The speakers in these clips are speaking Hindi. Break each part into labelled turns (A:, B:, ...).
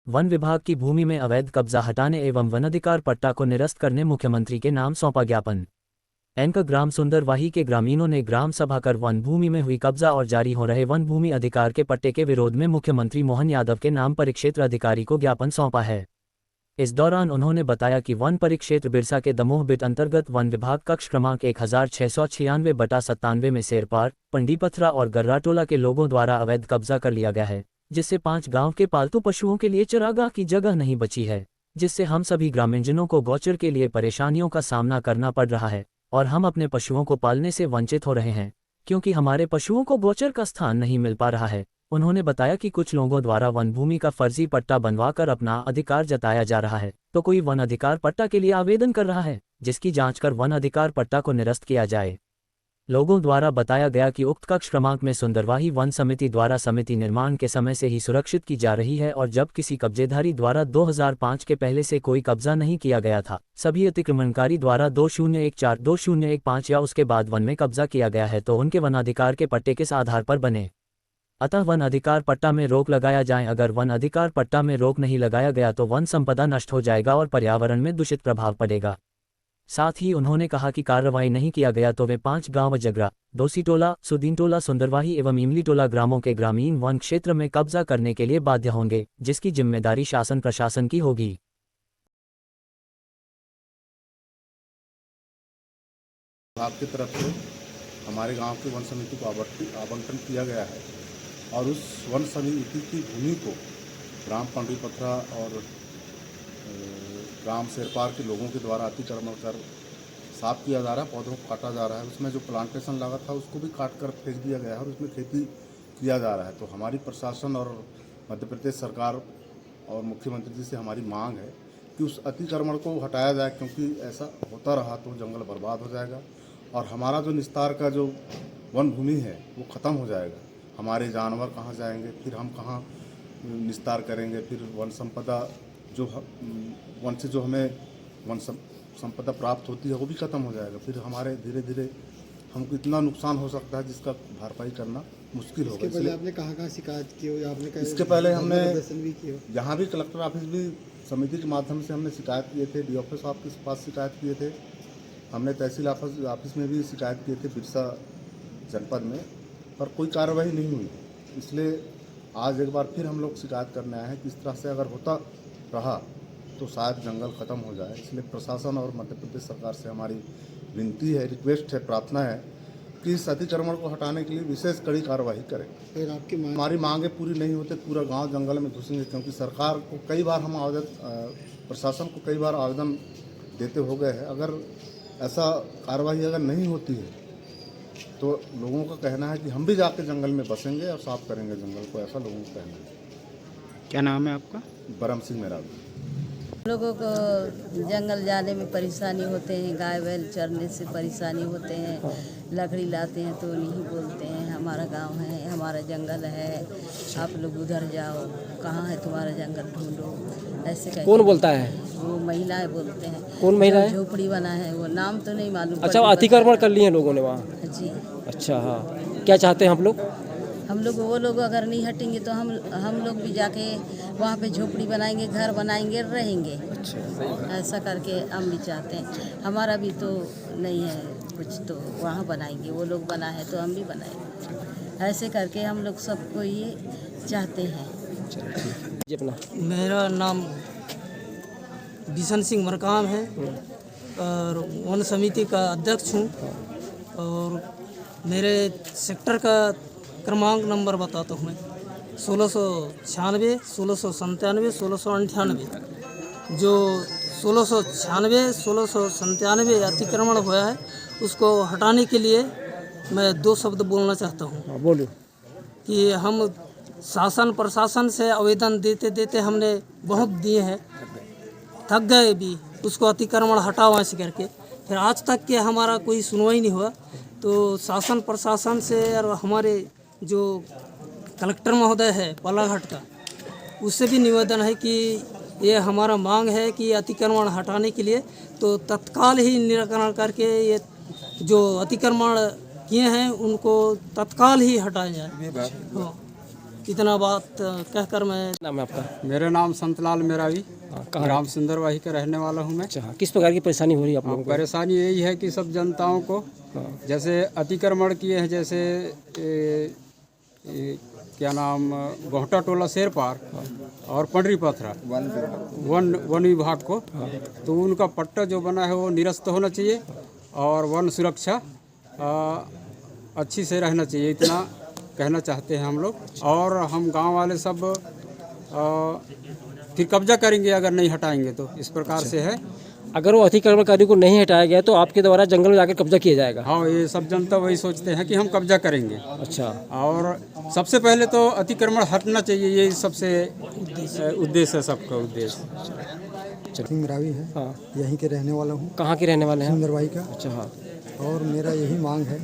A: वन विभाग की भूमि में अवैध कब्जा हटाने एवं वनाधिकार पट्टा को निरस्त करने मुख्यमंत्री के नाम सौंपा ज्ञापन। एनका ग्राम सुंदरवाही के ग्रामीणों ने ग्राम सभा कर वन भूमि में हुई कब्जा और जारी हो रहे वन भूमि अधिकार के पट्टे के विरोध में मुख्यमंत्री मोहन यादव के नाम परिक्षेत्र अधिकारी को ज्ञापन सौंपा है। इस दौरान उन्होंने बताया कि वन परिक्षेत्र बिरसा के दमोह बिट अंतर्गत वन विभाग कक्ष क्रमांक 1696/97 में सेरपार, पंडीपथरा और गर्राटोला के लोगों द्वारा अवैध कब्जा कर लिया गया है, जिससे 5 गांव के पालतू पशुओं के लिए चरागाह की जगह नहीं बची है, जिससे हम सभी ग्रामीणजनों को गौचर के लिए परेशानियों का सामना करना पड़ रहा है और हम अपने पशुओं को पालने से वंचित हो रहे हैं क्योंकि हमारे पशुओं को गौचर का स्थान नहीं मिल पा रहा है। उन्होंने बताया कि कुछ लोगों द्वारा वन भूमि का फर्जी पट्टा बनवाकर अपना अधिकार जताया जा रहा है, तो कोई वन अधिकार पट्टा के लिए आवेदन कर रहा है, जिसकी जांच कर वन अधिकार पट्टा को निरस्त किया जाए। लोगों द्वारा बताया गया कि उक्त कक्ष क्रमांक में सुंदरवाही वन समिति द्वारा समिति निर्माण के समय से ही सुरक्षित की जा रही है और जब किसी कब्जेधारी द्वारा 2005 के पहले से कोई कब्जा नहीं किया गया था, सभी अतिक्रमणकारी द्वारा 2014-2015 या उसके बाद वन में कब्जा किया गया है तो उनके वनाधिकार के पट्टे किस आधार पर बने। अतः वन अधिकार पट्टा में रोक लगाया जाए। अगर वन अधिकार पट्टा में रोक नहीं लगाया गया तो वन संपदा नष्ट हो जाएगा और पर्यावरण में दूषित प्रभाव पड़ेगा। साथ ही उन्होंने कहा कि कार्रवाई नहीं किया गया तो वे 5 गांव जगरा, दोसीटोला, सुदीनटोला, सुंदरवाही एवं इमलीटोला ग्रामों के ग्रामीण वन क्षेत्र में कब्जा करने के लिए बाध्य होंगे, जिसकी जिम्मेदारी शासन प्रशासन की होगी।
B: विभाग की तरफ से हमारे गांव की वन समिति को आवंटन किया गया है और उस वन समिति की भूमि को ग्राम पंडीपथरा और ग्राम सेरपार के लोगों के द्वारा अतिक्रमण कर साफ किया जा रहा है, पौधों को काटा जा रहा है। उसमें जो प्लांटेशन लगा था उसको भी काट कर फेंक दिया गया है और उसमें खेती किया जा रहा है। तो हमारी प्रशासन और मध्य प्रदेश सरकार और मुख्यमंत्री जी से हमारी मांग है कि उस अतिक्रमण को हटाया जाए, क्योंकि ऐसा होता रहा तो जंगल बर्बाद हो जाएगा और हमारा जो निस्तार का जो वन भूमि है वो ख़त्म हो जाएगा। हमारे जानवर कहाँ जाएंगे, फिर हम कहाँ निस्तार करेंगे, फिर वन संपदा जो वन से जो हमें वन संपदा प्राप्त होती है वो भी ख़त्म हो जाएगा। फिर हमारे धीरे धीरे हमको इतना नुकसान हो सकता है जिसका भरपाई करना मुश्किल होगा।
C: इसके पहले आपने कहाँ शिकायत की हो या आपने
B: इसके पहले हमने यहाँ भी कलेक्टर ऑफिस भी समिति के माध्यम से हमने शिकायत किए थे, DOF साहब के पास शिकायत किए थे, हमने तहसील ऑफिस में भी शिकायत किए थे बिरसा जनपद में, पर कोई कार्रवाई नहीं हुई। इसलिए आज एक बार फिर हम लोग शिकायत करने आए हैं कि इस तरह से अगर होता रहा तो शायद जंगल ख़त्म हो जाए। इसलिए प्रशासन और मध्य प्रदेश सरकार से हमारी विनती है, रिक्वेस्ट है, प्रार्थना है कि इस अतिक्रमण को हटाने के लिए विशेष कड़ी कार्रवाई करें।
C: फिर आपकी
B: हमारी मांगें पूरी नहीं होते पूरा गांव जंगल में घुसेंगे, क्योंकि सरकार को कई बार हम प्रशासन को कई बार आवेदन देते हो गए हैं। अगर ऐसा कार्रवाई अगर नहीं होती है तो लोगों का कहना है कि हम भी जाके जंगल में बसेंगे और साफ करेंगे जंगल को, ऐसा लोगों का कहना है।
D: क्या नाम है आपका?
B: बरम सिंह मेरा।
E: लोगों को जंगल जाने में परेशानी होते हैं, गाय बैल चरने से परेशानी होते हैं, लकड़ी लाते हैं तो नहीं बोलते हैं हमारा गांव है, हमारा जंगल है, आप लोग उधर जाओ, कहाँ है तुम्हारा जंगल, ढूंढो, ऐसे कहते।
D: कौन बोलता है?
E: वो महिलाएं बोलते हैं।
D: कौन महिला है?
E: झोपड़ी बना है, वो नाम तो नहीं मालूम।
D: अच्छा, अतिक्रमण कर लिए हैं लोगों ने वहाँ?
E: जी।
D: अच्छा, हाँ, क्या चाहते हैं
E: हम लोग वो लोग अगर नहीं हटेंगे तो हम लोग भी जाके वहाँ पे झोपड़ी बनाएंगे, घर बनाएंगे, रहेंगे।
D: अच्छा,
E: ऐसा करके हम भी चाहते हैं। हमारा भी तो नहीं है कुछ, तो वहाँ बनाएंगे, वो लोग बना है तो हम भी बनाएंगे। ऐसे करके हम लोग सबको ये चाहते हैं।
D: जी अपना।
F: मेरा नाम बिशन सिंह मरकाम है और वन समिति का अध्यक्ष हूँ और मेरे सेक्टर का क्रमांक नंबर बताता हूँ मैं 1696, 1697, 1698। जो 1696, 1697 अतिक्रमण हुआ है उसको हटाने के लिए मैं 2 शब्द बोलना चाहता हूँ।
D: बोलो।
F: कि हम शासन प्रशासन से आवेदन देते देते हमने बहुत दिए हैं, थक गए भी, उसको अतिक्रमण हटाओ ऐसे करके, फिर आज तक के हमारा कोई सुनवाई नहीं हुआ। तो शासन प्रशासन से और हमारे जो कलेक्टर महोदय है पालाघाट का, उससे भी निवेदन है कि ये हमारा मांग है कि अतिक्रमण हटाने के लिए तो तत्काल ही निराकरण करके ये जो अतिक्रमण किए हैं उनको तत्काल ही हटाया जाए। हाँ। इतना बात कहकर मैं
D: नाम है आपका?
G: मेरा नाम संतलाल मेरावी,
D: कहाँ
G: ग्राम सुंदरवाही का रहने वाला हूँ मैं।
D: अच्छा हाँ, किस प्रकार की परेशानी हो रही है आप लोगों को?
G: परेशानी यही है कि सब जनताओं को जैसे अतिक्रमण किए हैं, जैसे क्या नाम गोहटा टोला शेर पार और पंडरी पथरा वन विभाग को, तो उनका पट्टा जो बना है वो निरस्त होना चाहिए और वन सुरक्षा अच्छी से रहना चाहिए, इतना कहना चाहते हैं हम लोग। और हम गांव वाले सब फिर कब्जा करेंगे अगर नहीं हटाएंगे तो, इस प्रकार से है।
D: अगर वो अतिक्रमणकारी को नहीं हटाया गया तो आपके द्वारा जंगल में जाकर कब्जा किया जाएगा?
G: हाँ, ये सब जनता वही सोचते हैं कि हम कब्जा करेंगे।
D: अच्छा,
G: और सबसे पहले तो अतिक्रमण हटना चाहिए, यही सबसे उद्देश्य है, सबका उद्देश्य।
C: सिंह रावी है,
D: हाँ।
C: यहीं के रहने वाला हूँ,
D: कहाँ के रहने वाले हैं?
C: सुंदरवाही का।
D: अच्छा हाँ,
C: और मेरा यही मांग है,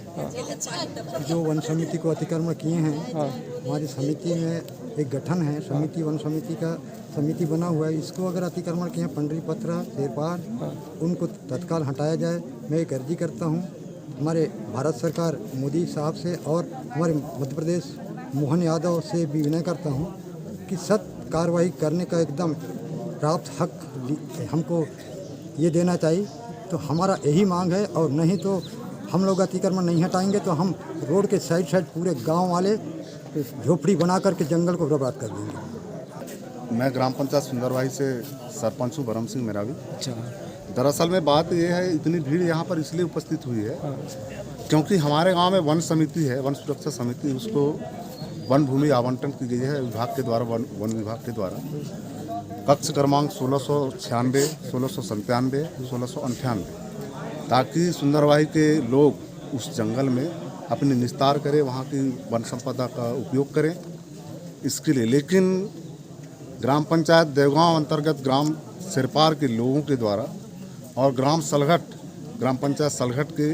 C: जो वन समिति को अतिक्रमण किए हैं, हमारी समिति में एक गठन है, समिति वन समिति का समिति बना हुआ है, इसको अगर अतिक्रमण किए हैं पंडरी पथरा शेरपार, उनको तत्काल हटाया जाए। मैं एक अर्जी करता हूँ हमारे भारत सरकार मोदी साहब से और हमारे मध्य प्रदेश मोहन यादव से भी विनय करता हूँ कि सख्त कार्रवाई करने का एकदम प्राप्त हक हमको ये देना चाहिए। तो हमारा यही मांग है, और नहीं तो हम लोग अतिक्रमण नहीं हटाएंगे तो हम रोड के साइड पूरे गांव वाले झोपड़ी बना करके जंगल को बर्बाद कर देंगे।
B: मैं ग्राम पंचायत सुंदरवाही से सरपंच हूँ, बरम सिंह मेरावी।
D: अच्छा,
B: दरअसल में बात यह है, इतनी भीड़ यहाँ पर इसलिए उपस्थित हुई है क्योंकि हमारे गांव में वन समिति है, वन सुरक्षा समिति, उसको वन भूमि आवंटन की गई है विभाग के द्वारा, वन विभाग के द्वारा। कक्ष क्रमांक 1696, 1697, 1698, ताकि सुंदरवाही के लोग उस जंगल में अपनी निस्तार करें, वहाँ की वन संपदा का उपयोग करें, इसके लिए। लेकिन ग्राम पंचायत देवगांव अंतर्गत ग्राम सिरपार के लोगों के द्वारा और ग्राम सलघट, ग्राम पंचायत सलघट के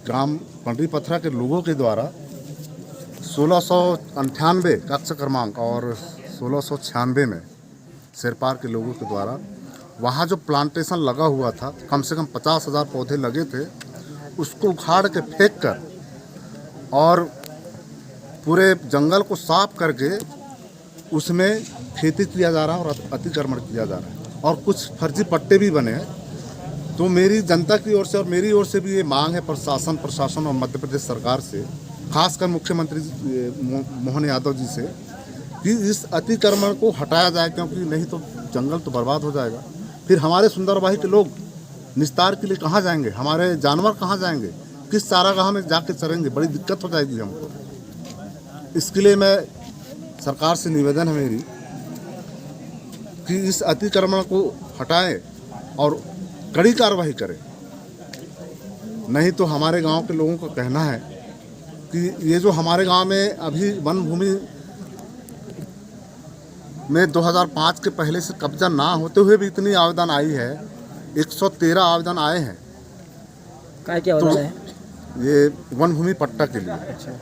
B: ग्राम पंडरी पथरा के लोगों के द्वारा 1698 कक्ष क्रमांक और 1696 में सिरपार के लोगों के द्वारा वहाँ जो प्लांटेशन लगा हुआ था, कम से कम 50,000 पौधे लगे थे, उसको उखाड़ के फेंक कर और पूरे जंगल को साफ करके उसमें खेती किया जा रहा है और अतिक्रमण किया जा रहा है, और कुछ फर्जी पट्टे भी बने हैं। तो मेरी जनता की ओर से और मेरी ओर से भी ये मांग है प्रशासन और मध्य प्रदेश सरकार से, खासकर मुख्यमंत्री मोहन यादव जी से, कि इस अतिक्रमण को हटाया जाए, क्योंकि नहीं तो जंगल तो बर्बाद हो जाएगा। फिर हमारे सुंदरवाही के लोग निस्तार के लिए कहाँ जाएंगे, हमारे जानवर कहाँ जाएंगे, किस चारागाह में जाके चरेंगे, बड़ी दिक्कत हो जाएगी हमको। इसके लिए मैं सरकार से निवेदन है मेरी कि इस अतिक्रमण को हटाएं और कड़ी कार्रवाई करें, नहीं तो हमारे गांव के लोगों का कहना है कि ये जो हमारे गांव में अभी वन भूमि में 2005 के पहले से कब्जा ना होते हुए भी इतनी आवेदन आई है, 113 आवेदन आए हैं।
D: क्या आवेदन है?
B: ये वन भूमि पट्टा के लिए।
D: अच्छा,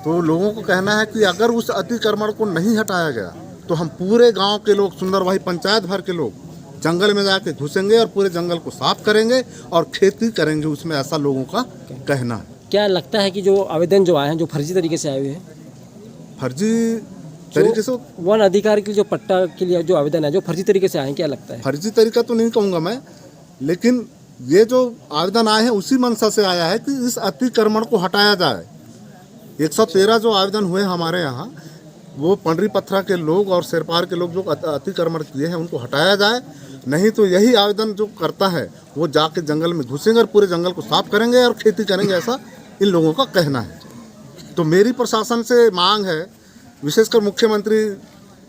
B: तो लोगों को कहना है कि अगर उस अतिक्रमण को नहीं हटाया गया तो हम पूरे गांव के लोग, सुंदरवाही पंचायत भर के लोग जंगल में जाके घुसेंगे और पूरे जंगल को साफ करेंगे और खेती करेंगे उसमें, ऐसा लोगों का कहना है।
D: क्या लगता है कि जो आवेदन जो आए हैं, जो फर्जी तरीके से आए हुए हैं,
B: फर्जी तरीके से,
D: वन अधिकारी के लिए जो पट्टा के लिए जो आवेदन है, जो फर्जी तरीके से आए हैं, क्या लगता है?
B: फर्जी तरीका तो नहीं कहूँगा मैं, लेकिन ये जो आवेदन आए हैं उसी मंशा से आया है कि इस अतिक्रमण को हटाया जाए। 113 जो आवेदन हुए हमारे यहाँ, वो पंडरी पथरा के लोग और सिरपार के लोग जो अतिक्रमण किए हैं उनको हटाया जाए, नहीं तो यही आवेदन जो करता है वो जाके जंगल में घुसेंगे और पूरे जंगल को साफ करेंगे और खेती करेंगे, ऐसा इन लोगों का कहना है। तो मेरी प्रशासन से मांग है, विशेषकर मुख्यमंत्री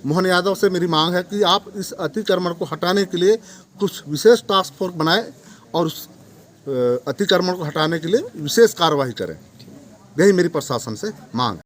B: मोहन यादव से मेरी मांग है कि आप इस अतिक्रमण को हटाने के लिए कुछ विशेष टास्क फोर्स बनाएं और उस अतिक्रमण को हटाने के लिए विशेष कार्रवाई करें। यही मेरी प्रशासन से मांग है।